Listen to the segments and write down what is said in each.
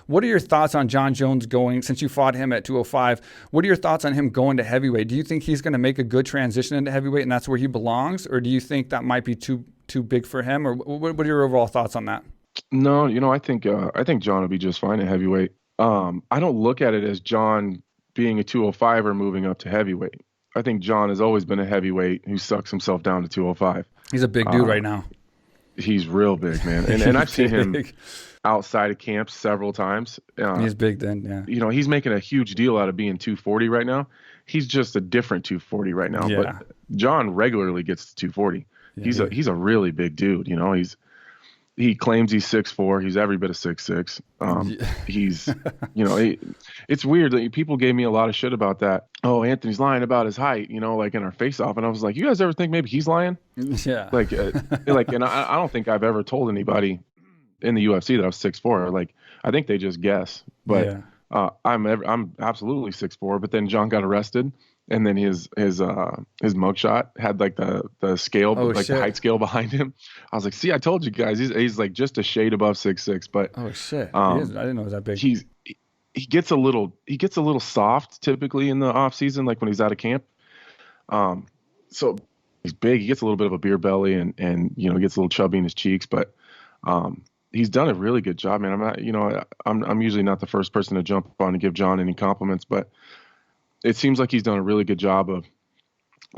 What are your thoughts on Jon Jones going, since you fought him at 205, what are your thoughts on him going to heavyweight? Do you think he's going to make a good transition into heavyweight and that's where he belongs? Or do you think that might be too big for him? Or what are your overall thoughts on that? No, I think Jon will be just fine at heavyweight. I don't look at it as Jon being a 205 or moving up to heavyweight. I think Jon has always been a heavyweight who sucks himself down to 205. He's a big dude right now. He's real big, man. And I've seen him outside of camp several times. He's big then, yeah. He's making a huge deal out of being 240 right now. He's just a different 240 right now. Yeah. But Jon regularly gets to 240. Yeah, he's a really big dude. He claims he's 6'4". He's every bit of 6'6". He's, it's weird that people gave me a lot of shit about that. Oh, Anthony's lying about his height, like in our face off. And I was like, you guys ever think maybe he's lying? Yeah. And I don't think I've ever told anybody in the UFC that I was 6'4". Like, I think they just guess. But I'm absolutely 6'4". But then Jon got arrested. And then his mugshot had like the scale, the height scale behind him. I was like, see, I told you guys, he's like just a shade above 6'6". But oh shit, I didn't know it was that big. He gets a little soft typically in the off season, like when he's out of camp. So he's big. He gets a little bit of a beer belly and gets a little chubby in his cheeks, but he's done a really good job, man. I'm usually not the first person to jump on and give Jon any compliments, but it seems like he's done a really good job of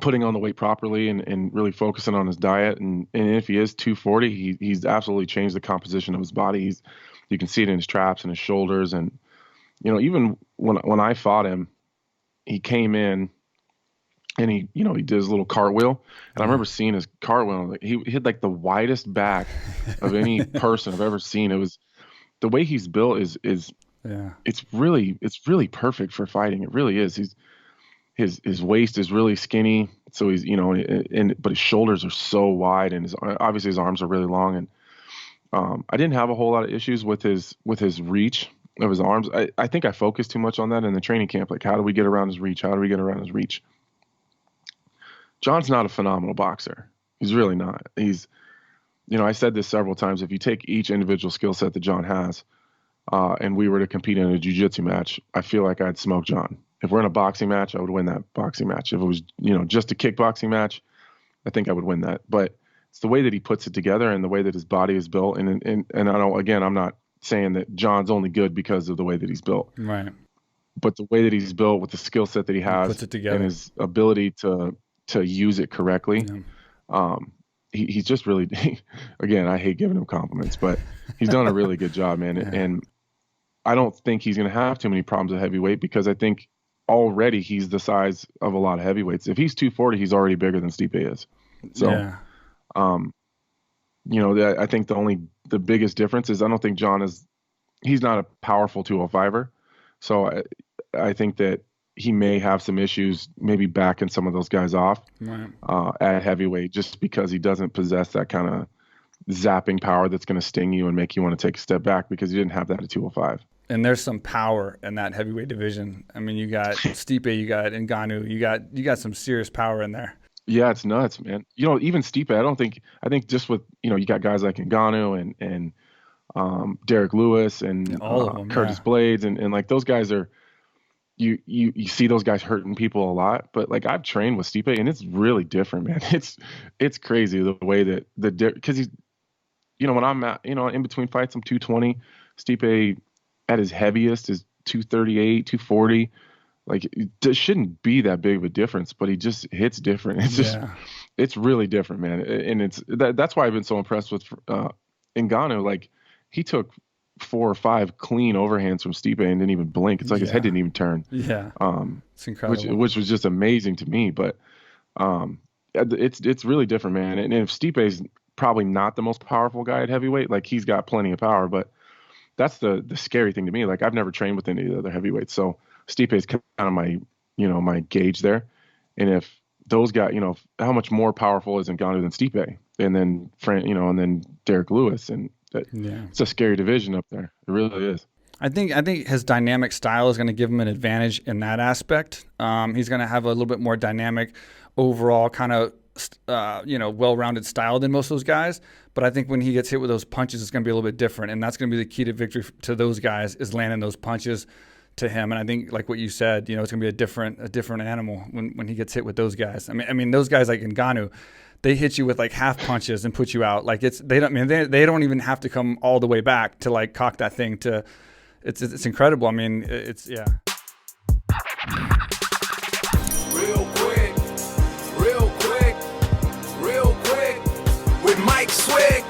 putting on the weight properly and really focusing on his diet. And if he is 240, he's absolutely changed the composition of his body. You can see it in his traps and his shoulders. And, even when I fought him, he came in and he did his little cartwheel. And I remember seeing his cartwheel. Like he had like the widest back of any person I've ever seen. It was the way he's built is it's really perfect for fighting. It really is. His waist is really skinny, so he's but his shoulders are so wide, and obviously his arms are really long. And I didn't have a whole lot of issues with his reach of his arms. I think I focused too much on that in the training camp. Like, how do we get around his reach? How do we get around his reach? Jon's not a phenomenal boxer. He's really not. I said this several times. If you take each individual skill set that Jon has, and we were to compete in a jiu-jitsu match, I feel like I'd smoke Jon. If we're in a boxing match, I would win that boxing match. If it was, just a kickboxing match, I think I would win that. But it's the way that he puts it together and the way that his body is built. And I don't, again, I'm not saying that Jon's only good because of the way that he's built. Right. But the way that he's built with the skill set that he has puts it together, and his ability to use it correctly, he's just really, again, I hate giving him compliments, but he's done a really good job, man. Yeah. And I don't think he's going to have too many problems at heavyweight because I think already he's the size of a lot of heavyweights. If he's 240, he's already bigger than Stipe is. So, I think the biggest difference is I don't think he's not a powerful 205er. So I think that he may have some issues maybe backing some of those guys off at heavyweight just because he doesn't possess that kind of zapping power that's going to sting you and make you want to take a step back because he didn't have that at 205. And there's some power in that heavyweight division. I mean, you got Stipe, you got Ngannou, you got some serious power in there. Yeah, it's nuts, man. Even Stipe, I think just with, you got guys like Ngannou and Derrick Lewis and all of them, Curtis Blaydes and like those guys are, you see those guys hurting people a lot, but like I've trained with Stipe and it's really different, man. It's crazy the way that because he's, when I'm at, in between fights, I'm 220. Stipe at his heaviest is 238, 240. Like it shouldn't be that big of a difference, but he just hits different. It's just, it's really different, man. And that's why I've been so impressed with Ngannou. Like he took 4 or 5 clean overhands from Stipe and didn't even blink. It's like his head didn't even turn. Yeah. It's incredible. Which was just amazing to me. But it's really different, man. And if Stipe's probably not the most powerful guy at heavyweight, like he's got plenty of power, but that's the scary thing to me. Like I've never trained with any of the other heavyweights. So Stipe is kind of my, my gauge there. And if those guys, how much more powerful is Ngannou than Stipe? And then, and then Derrick Lewis. And it's a scary division up there. It really is. I think his dynamic style is going to give him an advantage in that aspect. He's going to have a little bit more dynamic overall kind of well-rounded style than most of those guys. But I think when he gets hit with those punches, it's going to be a little bit different, and that's going to be the key to victory to those guys is landing those punches to him. And I think, like what you said, it's going to be a different animal when he gets hit with those guys. I mean, those guys like Ngannou, they hit you with like half punches and put you out. Like they don't even have to come all the way back to like cock that thing to. It's incredible. I mean, yeah. Real quick, with Mike Swick.